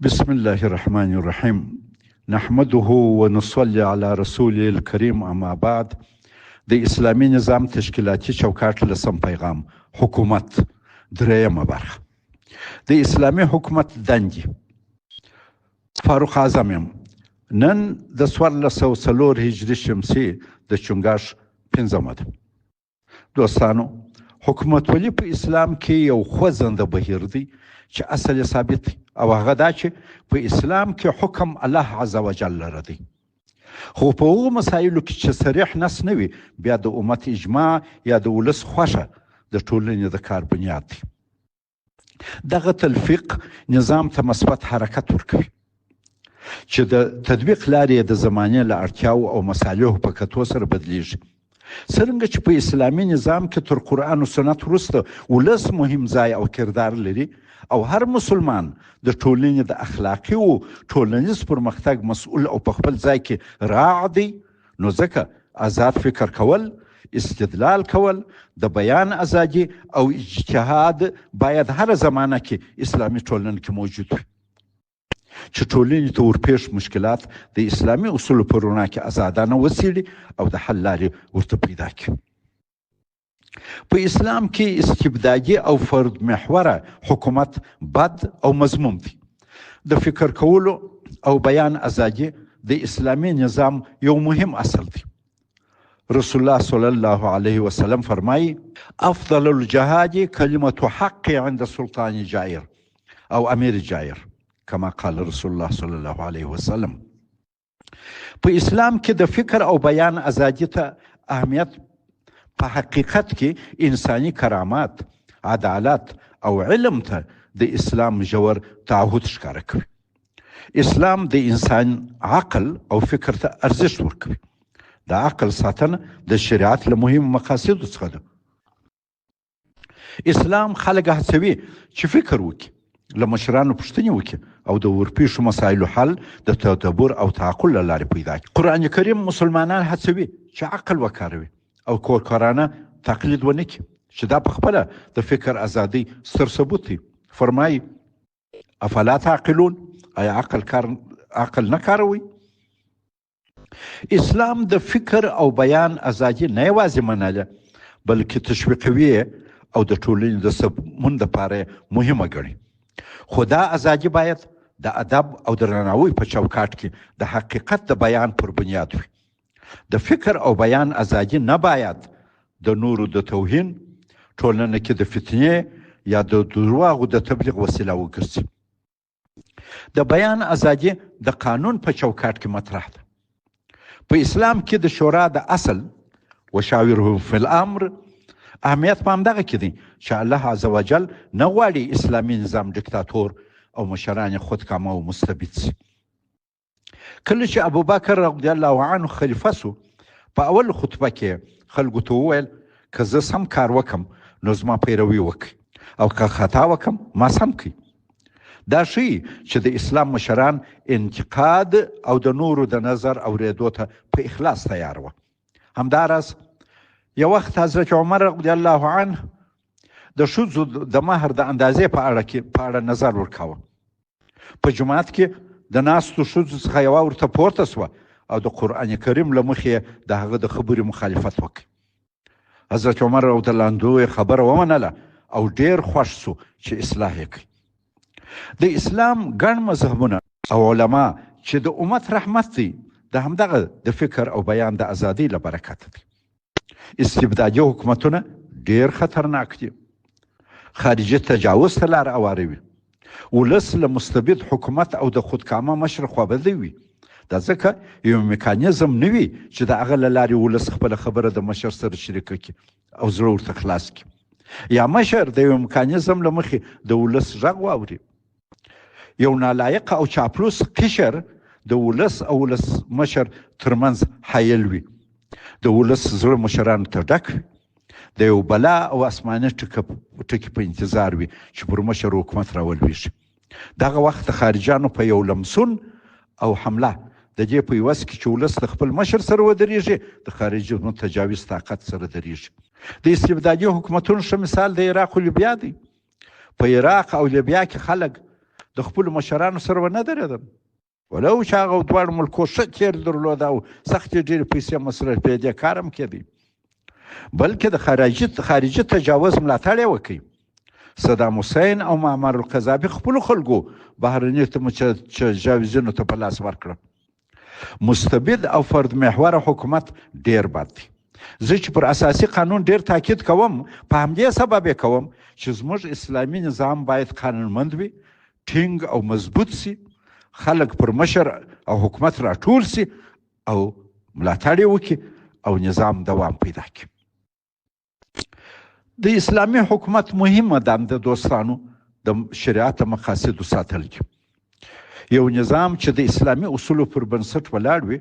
بسم الله الرحمن الرحیم نحمده ونصلي على رسول الكریم. اما بعد. د اسلامی نظام تشکیلاتی چوکاټ لسم پیغام حکومت دریمه برخه. د اسلامی حکومت دندې فاروق اعظم یم. نن د 1404 هجری شمسی د چنګاښ 15مه ده. دوستانو، حکومت ولی په اسلام کې یو خوځنده بهیر دی چې اصل ثابت دی، او هغه دا چې په اسلام کې حکم الله عز وجل لره دی. خو په هغو مسایلو کې چې صریح نص نه وي، بیا د امت اجماع یا د ولس خوښه د ټولنې د کار بنیاد دی. دغه تلفیق نظام ته مثبت حرکت ورکوي چې د تطبیق لارې د زمانې له اړتیاو او مصالحو په کتو سره بدلیږي. څرنګه چې په اسلامي نظام کې تر قرآن و سنت وروسته ولس مهم ځای او کردار لري، او هر مسلمان د ټولنې د اخلاقي او ټولنیز پرمختګ مسؤل او په خپل ځای کې راع دی، نو ځکه آزاد فکر کول، استدلال کول، د بیان ازادي او اجتهاد باید هر زمانه کې اسلامي ټولنه کې موجود وي، چې ټولنې ته ورپېښ مشکلات د اسلامي اصولو په رڼا کې ازادانه وڅېړي او د حل لارې ورته پیدا کړي. په اسلام کې استبدادي او فرد محوره حکومت بد او مذموم دی. د فکر کولو او بیان ازادي د اسلامي نظام یو مهم اصل دی. رسول الله صلی الله علیه وسلم فرمایي: افضل الجهاد کلمة حق عند سلطان جائر او امیر جائر، کما قال رسول الله صلی الله علیه وسلم. په اسلام کې د فکر او بیان ازادي ته اهمیت په حقیقت کې انساني کرامات، عدالت او علم ته د اسلام ژور تعهد ښکاره کوي. اسلام د انسان عقل او فکر ته ارزښت ورکوي. د عقل ساتنه د شریعت له مهمو مقاصدو څخه ده. اسلام خلک هڅوي چې فکر وکړي، له مشرانو پوښتنې وکړي او د ورپېښو مسایلو حل د تدبر او تعقل له لارې پیدا کړي. قرآن کریم مسلمانان هڅوي چې عقل وکاروي او کورکارانه تقلید ونه کړي، چې دا په خپله د فکر ازادۍ ستر ثبوت دی. فرمایي: افلا تعقلون، آیا عقل نه کاروي؟ اسلام د فکر او بیان ازادي نه یوازې منله، بلکې تشویقوي او د ټولنې د سمون دپاره مهمه ګڼي. خو دا ازادي باید د ادب او درناوي په چوکاټ کې د حقیقت د بیان پر بنیاد وي. د فکر او بیان ازادي نه باید د نورو د توهین، ټولنه کې د فتنې یا د درواغو د تبلیغ وسیله وګرځي. د بیان ازادي د قانون په چوکاټ کې مطرح ده. په اسلام کې د شورا د اصل وشاورهم فی الامر اهمیت په همدغه کې دی چې الله عز وجل نه غواړي اسلامي نظام دیکتاتور او مشران خودکامه او مستبد سي. کله چې ابوبکر رضی الله عنه خلیفه سو، په اول خطبه کې خلکو ته وویل: که زه سم کار وکم نو زما پیروي وکړئ، او که خطا وکم ما سم کړئ. دا ښیي چې د اسلام مشران انتقاد او د نورو د نظر اورېدو ته په اخلاص تیار وه. همداراز یو وخت حضرت عمر رضی الله عنه د ښځو د مهر د اندازې په اړه نظر ورکاوه. په جومات کې د ناستو ښځو څخه یوه ورته پورته سوه او د قرآن کریم له مخې د هغه د خبرې مخالفت وکړ. حضرت عمر رضی الله عنه خبره ومنله او ډیر خوښ سو چې اصلاح یې کړي. د اسلام ګڼ مذهبونه او علما چې د امت رحمت دی، د همدغه د فکر او بیان د ازادۍ له برکته دی. استبدادي حکومتونه ډیر خطرناک دي. خارجي تجاوز ته لار هواروي. ولس له مستبد حکومت او د خودکامه مشر خوابدی وي. دا ځکه یو میکانیزم نه وي چې د هغه له لارې ولس خپله خبره د مشر سره شریکه کړي او زړه ورته خلاص کړي، یا مشر د یو میکانیزم له مخې د ولس غږ واوري. یو نالایق او چاپلوس قشر د ولس او ولس مشر ترمنځ حایل وي. د ولس زړه مشرانو ته ډک وي، د یو بلا او اسماني ټکي په انتظار وي چې پر مشر حکومت راولویږي. دغه وخت د خارجیانو په یو لمسون او حمله د دې په عوض کې چې ولس د خپل مشر سره ودرېږي، د خارجیانو تجاوز طاقت سره درېږي. د استبدادي حکومتونو ښه مثال د عراق او لیبیا دی. په عراق او لیبیا کې خلک د خپلو مشرانو سره ونه درېدم، ولو چې هغه دواړو ملکو ښه تېر درلود او سختې ډېرې پیسې مصرفېدې، کار هم کېدی، بلکې د خارجي تجاوز ملاتړ یې وکړي. صدام حسین او معمر القذافي خپلو خلکو بهرنیو تجاوزونو ته په لاس ورکړه. مستبد او فرد محوره حکومت ډېر بد دی. زه چې پر اساسي قانون ډېر تاکید کوم، په همدې سبب یې کوم چې زموږ اسلامي نظام باید قانونمند وي، ټینګ او مضبوط سي، خلک پر مشر او حکومت راټول سي او ملاتړ یې وکړي او نظام دوام پیدا کړي. د اسلامي حکومت مهمه دنده دوستانو د شریعت مقاصدو ساتل دي. یو نظام چې د اسلامي اصولو پر بنسټ ولاړ وي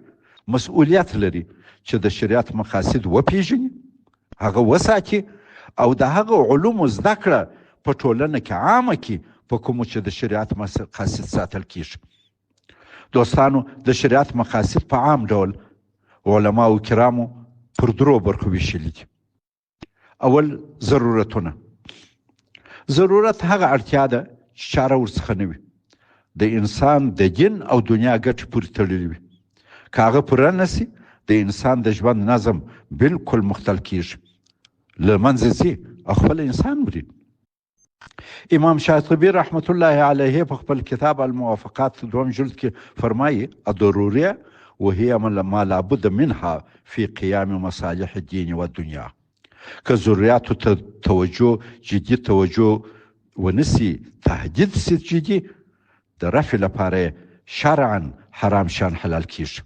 مسؤلیت لري چې د شریعت مقاصد وپیژني، هغه وساتي او د هغه علومو زده کړه په ټولنه کې عامه کړي په کومو چې د شریعت مقاصد ساتل کیږي. دوستانو د شریعت مقاصد په عام ډول علماو کرامو پر درو برخو ویشلي دي. اول ضرورتونه. ضرورت هغه اړتیا ده چې چاره ورڅخه نه وي، د انسان د دین او دنیا ګټې پورې تړلې وي. که هغه پوره نه سي د انسان د ژوند نظم بالکل مختل کیږي، له منځه ځي او خپل انسان مري. امام شاطبي رحمت الله علیه په خپل کتاب الموافقات 2 جلد کې فرمایي الضروریه وهي ما لابد منها في قیام مصالح الدین والدنیا. که ضروریاتو ته توجه جدي توجه ونسي، تهدید سي جدي، د رفع لپاره شرعا حرام شان حلال کیږي.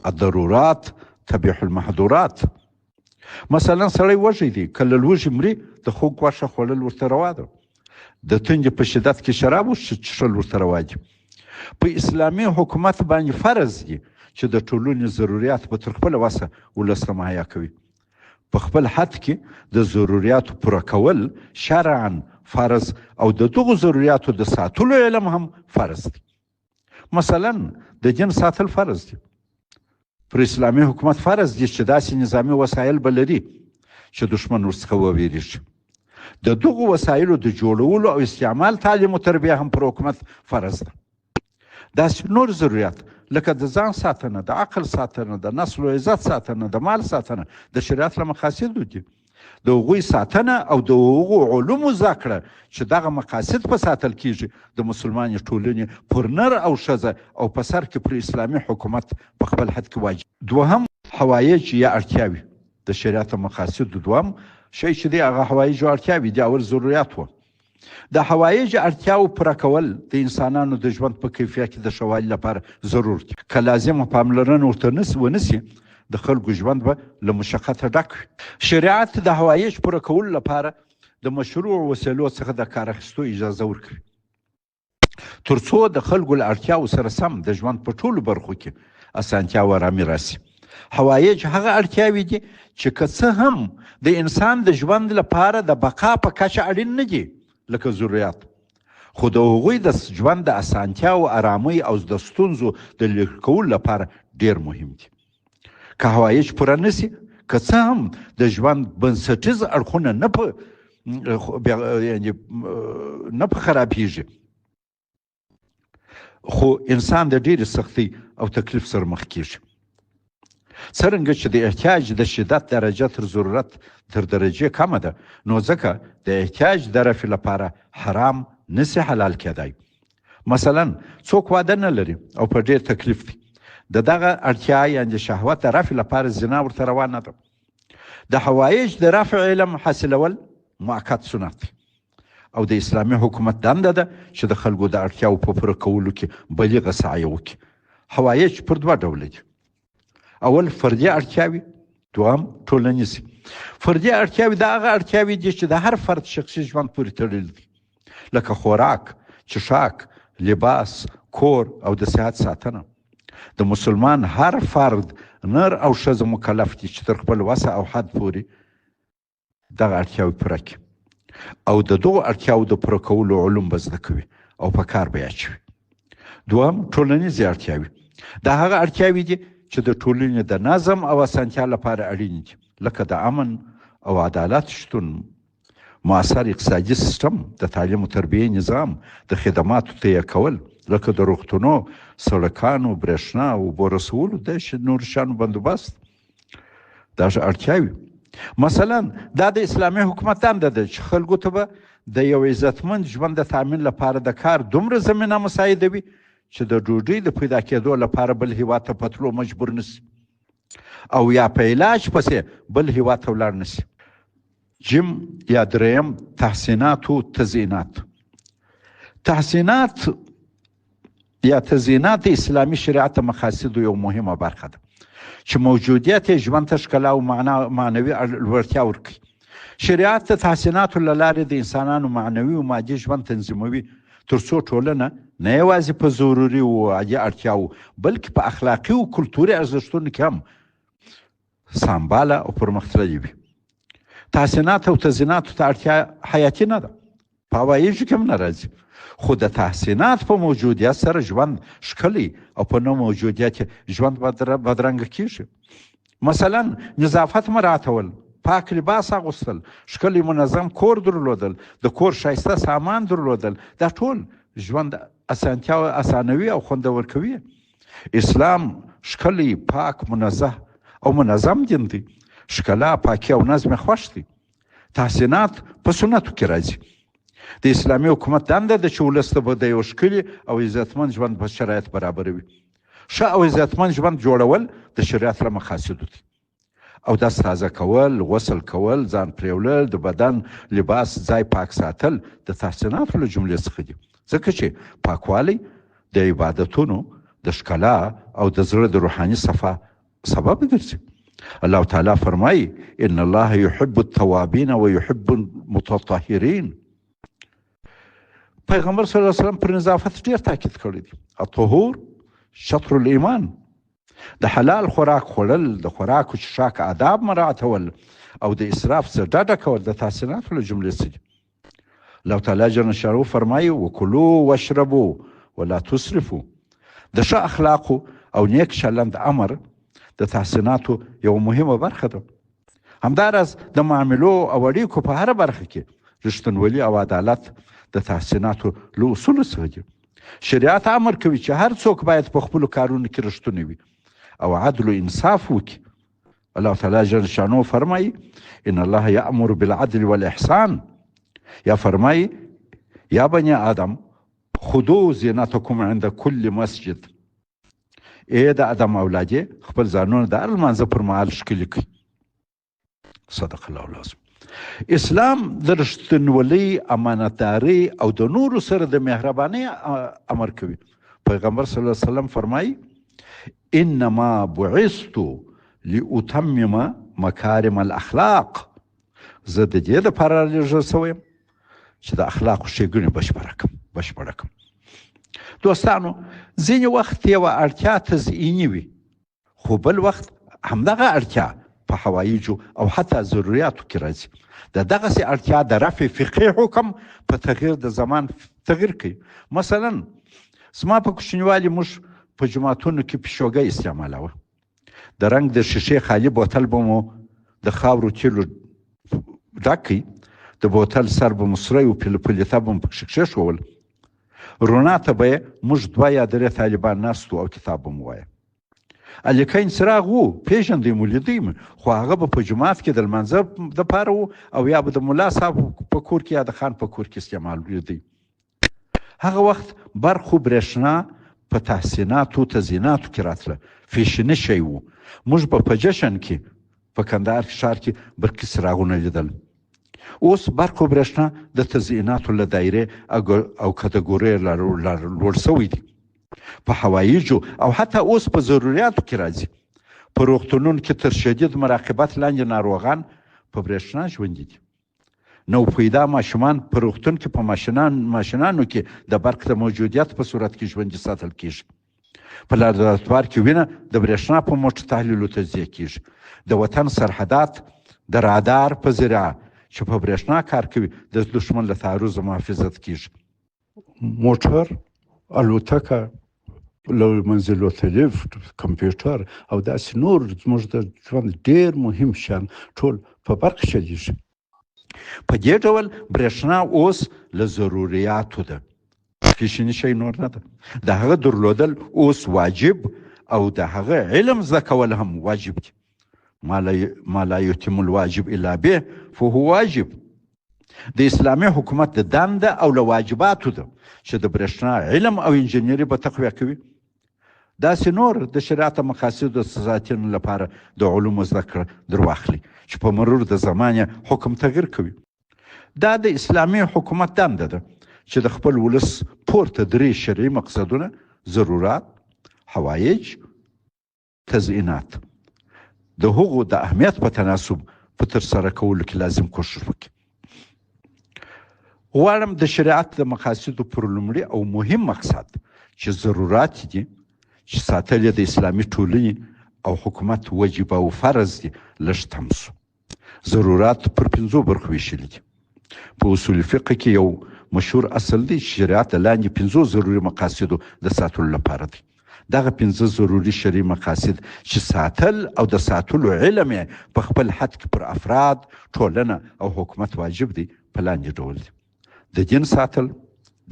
الضرورات تبيح المحظورات. مثلا سړی وږی دی، که له لوږې مري د خوږ غوښه خوړل ورته روا ده، د تندې په شدت کې شراب څښل ورته روا دي. په اسلامي حکومت باندې فرض دي چې د ټولنې ضروريات به تر خپله وسه ولس ته مهیا کوي. په خپل حد کې د ضرورياتو پوره کول شرعا فرض او د دغو ضرورياتو د ساتلو علم هم فرض دی. مثلا د جن ساتل فرض دی. پر اسلامي حکومت فرض دي چې داسې نظامي وسایل به لري چې دشمن ورڅخه وویریږي. د دغو وسایلو د جوړولو او استعمال تعلیم او تربیه هم پر حکومت فرض ده. داسې نور ضروريات لکه د ځان ساتنه، د عقل ساتنه، د نسل و عزت ساتنه، د مال ساتنه د شریعت له مقاصدو دي. د هغوی ساتنه او د هغو علومو زده کړه چې دغه مقاصد په ساتل کیږي د مسلمانې ټولنې پر نر او ښځه او په سر کې پر اسلامي حکومت په خپل حد کې واجب. دوهم حوایج یا اړتیاوې د شریعت مقاصدو. دوهم شی چې دی هغه حوایجو اړتیاوې دي. اول ضرورت و. د حوایج اړتیاو پوره کول د انسانانو د ژوند په کیفیت کې د ښه والي لپاره ضرور دي. که لازمه پاملرنه ورته ونسي د خلکو ژوند به له مشقته ډک وي. شریعت د حوایج پوره کولو لپاره د مشروع وسیلو څخه د کار اخیستو اجازه ورکوي، تر څو د خلکو له اړتیاو سره سم د ژوند په ټولو برخو کې اسانتیا او ارامي راسي. حوایج هغه اړتیاوې دي چې که څه هم د انسان د ژوند لپاره د بقا په کچه اړین نه دي لکه ضرورت، خو د هغوی د ژوند د اسانتیا او ارامۍ او د ستونزو د لرې کولو لپاره ډېر مهم دي. که حوایج پوره نسي، که څه هم د ژوند بنسټیز اړخونه نه په خرابیږي، خو انسان د ډېرې سختۍ او تکلیف سره مخ کیږي. څرنګه چې د احتیاج د شدت درجه تر ضرورت تر درجې کمه ده، نو ځکه د احتیاج د رفع لپاره حرام نسي حلال کېدای. مثلا څوک واده نه لري او په ډېر تکلیف دی، د دغه اړتیا یعنې د شهوت د رفع لپاره زنا ورته روا نه ده. د حوایج د رفع علم حاصلول مؤکد سنت دی او د اسلامي حکومت دنده ده چې د خلکو د اړتیاو په پوره کولو کې بلیغه سعی وکړي. حوایج پر دوه ډوله دي. اول فردي اړتیاوې، دوهم ټولنیز. فردي اړتیاوې د هغه اړتیاوې دي چې د هر فرد شخصي ژوند پورې تړلي دي، لکه خوراک، څښاک، لباس، کور او د صحت ساتنه. د مسلمان هر فرد نر او ښځه مکلف دي چې تر خپل وسع او حد پورې دغه اړتیاوې پوره کړي او د دغو اړتیاوو د پوره کولو علوم به زده کوي او په کار به یې اچوي. دوهم ټولنیزې اړتیاوې. دا هغه اړتیاوې دي چې د ټولنې د نظم او اسانتیا لپاره اړین دي، لکه د امن او عدالت شتون، مؤثر اقتصادي سیستم، د تعلیم او تربیې نظام، د خدماتو تهیه کول لکه د روغتونو، سړکانو، برېښنا او اوبو رسولو، د نور شیانو بندوبست، دا اړتیاوې. مثلا دا د اسلامي حکومت دنده ده چې خلکو ته به د یو عزتمند ژوند د تامین لپاره د کار دومره زمینه مساعدوي چې د ډوډۍ د پیدا کېدو لپاره بل هیواد ته په تلو مجبور نشي او یا په علاج پسې بل هیواد ته ولاړ نشي. جیم یا دریم تحسینات و تزیینات. تحسینات یا تزیینات اسلامي شریعت مقاصدو یو مهمه برخه ده چې موجودیت ژوند ته ښکلا او معنوي لوړتیا ورکوي. شریعت د تحسیناتو له لارې د انسانانو معنوي او مادي ژوند تنظیموي تر څو ټولنه نه یوازې په ضروري او عادي اړتیاو بلکې په اخلاقي او کلتوري ارزښتونو کې هم سمباله او پرمختللې وي. تحسینات او تزییناتو ته اړتیا حیاتي نه ده، په هواییږو کې هم نه راځي، خو د تحسینات په موجودیت سره ژوند ښکلی او په نه موجودیت ژوند بدرنګه کیږي. مثلا نظافت مراعاتول، پاک لباس اغوستل، ښکلی منظم کور درلودل، د کور ښایسته سامان درلودل، دا ټول ژوند اسانوي او خوندور کوي. اسلام ښکلی، پاک، منزه او منظم دین دی. ښکلا، پاکي او نظم خوښ دی. تحسینات په سنتو کې راځي. د اسلامي حکومت دنده ده چې ولس ته به د یو ښکلي او عزتمند ژوند په شرایط برابروي. ښه او عزتمند ژوند جوړول د شریعت له مقاصدو دي. او داس تازه کول، غسل کول، ځان پریولل، د بدن لباس ځای پاک ساتل د تحسیناتو له جملې څخه دي، ځکه چې پاکوالی د عبادتونو د ښکلا او د زړه د روحاني صفا سبب ګرځي. الله تعالی فرمایي ان الله يحب التوابین ويحب المتطهرین. پیغمبر صلی الله علیه وسلم پر نظافت ډیر تاکید کړی دی. الطهور شطر الایمان. د حلال خوراک خوړل، د خوراک او څښاک آداب مراعاتول او د اسراف څخه ډډه کول د تحسیناتو له جملې څخه دي. الله تعالی جل شانه فرمایي وکلوا واشربوا ولا تسرفوا. د ښه اخلاقو او نیک چلند امر د تحسیناتو یو مهمه برخه ده. همداراز د معاملو او اړیکو په هره برخه کې رښتینولي او عدالت د تحسیناتو له اصولو څخه دي. شریعت امر کوي چې هر څوک باید په خپلو کارونو کې رښتونی وي او عدل و انصاف وکړي. الله تعالی جل شانه فرمایي ان الله یأمر بالعدل والاحسان. یا فرمایي یا بني آدم خذوا زینتکم عند کل مسجد. ای د آدم اولادې خپل ځانونه د هر لمانځه پر مهال ښکلي کړئ. صدق الله العظیم. اسلام د رښتینولۍ، امانتدارۍ او د نورو سره د مهربانۍ امر کوي. پیغمبر صلی الله علیه وسلم فرمایي انما بعثت لاتمم مکارم الاخلاق. زه د دې لپاره رالیږل شوی یم چې د اخلاقو ښېګڼې بشپړه کړم. دوستانو، ځینې وخت یوه اړتیا تزئیني وي، خو بل وخت همدغه اړتیا په حوایجو او حتی ضرورياتو کې راځي. د دغسې اړتیا د رفع فقهي حکم په تغییر د زمان تغییر کوي. مثلا زما په کوچنیوالي موږ په جوماتونو کې پیشوګۍ استعمالوه. د رنګ د شیشې خالي بوتل به مو د خاورو تیلو ډک کړي، د بوتل سر به مو سری و پلیته به مو پکښې کښېښول. روڼا ته به یې موږ 2 یا 3 طالبان ناست او کتاب به مو وایه. الکین څراغ و، پېژندی مو لیدی مو، خو هغه به په جومات کې د لمانځه دپاره و او یا به د ملا صاحب په کور کې یا د خان په کور کې استعمال لیدی. هغه وخت برق خو برېښنا په تحسیناتو تزییناتو کې راتله، فیشني شی و. موږ به په جشن کې په کندهار ښار کې برقي څراغونه لیدل. اوس برق و برېښنا د تزییناتو له دایرې او کټګورۍ لوړ سوی دي. په هواییجو او حتی اوس په ضرورياتو کې راځي. په روغتونونو کې تر شدید مراقبت لاندې ناروغان په برېښنا ژوندي دي. نو پیدا ماشومان په روغتون کې په ماشینانو کې د برق د موجودیت په صورت کې ژوندي ساتل کیږي. په لابراتوار کې وینه د برېښنا په موټر تحلیلو تجزیه کیږي. د وطن سرحدات د رادار په ذریعه چې په برېښنا کار کوي د دښمن له تعرض محافظت کیږي. موټر، الوتکه، لوړ منزل لفټ، کمپیوټر او داسې نور زموږ د ژوند ډېر مهم شیان ټول په برق چلیږي. په دې ډول برېښنا اوس له ضرورياتو ده، پیشني شی نور نه ده. د هغه درلودل اوس واجب او د هغه علم زده کول هم واجب دي. ما لا يتم الواجب الا به فهو واجب. د اسلامي حکومت د دنده او له واجباتو ده چې د برېښنا علم او انجینري به تقویه کوي. داسې نور د شریعت مقاصدو ساتنې لپاره د علومو زده کړه در واخلي چې په مرور د زمان حکم تغییر کوي. دا د اسلامي حکومت دنده ده چې د خپل ولس پورته درې شرعي مقصدونه، ضرورات، حوایج، تزیینات، د هغو د اهمیت په تناسب په ترسره کولو کې لازم کوښښ وکړي. غواړم د شریعت د مقاصدو پر لومړي او مهم مقصد چې ضرورات دي چې ساتل یې د اسلامي ټولنې او حکومت واجب او فرض دي لږ تم سو. ضرورات پر 5 برخو ویشلي دي. په اصول فقه کې یو مشهور اصل دی چې شریعت لاندې 5 ضروري مقاصدو د ساتلو لپاره دي. دغه 5 ضروري شرعي مقاصد چې ساتل او د ساتلو علم په خپل حد کې پر افراد، ټولنه او حکومت واجب دي په لاندې ډول دي: د دین ساتل،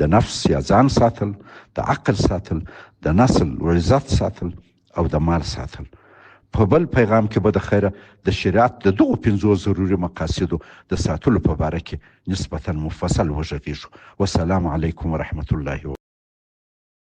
د نفس یا ځان ساتل، د عقل ساتل، د نسل و عزت ساتل او د مال ساتل. په بل پیغام کې به د خیره د شریعت د دغو 5 ضروري مقاصدو د ساتلو په باره کې نسبتا مفصل وغږیږو. والسلام علیکم ورحمة الله وبرکاته.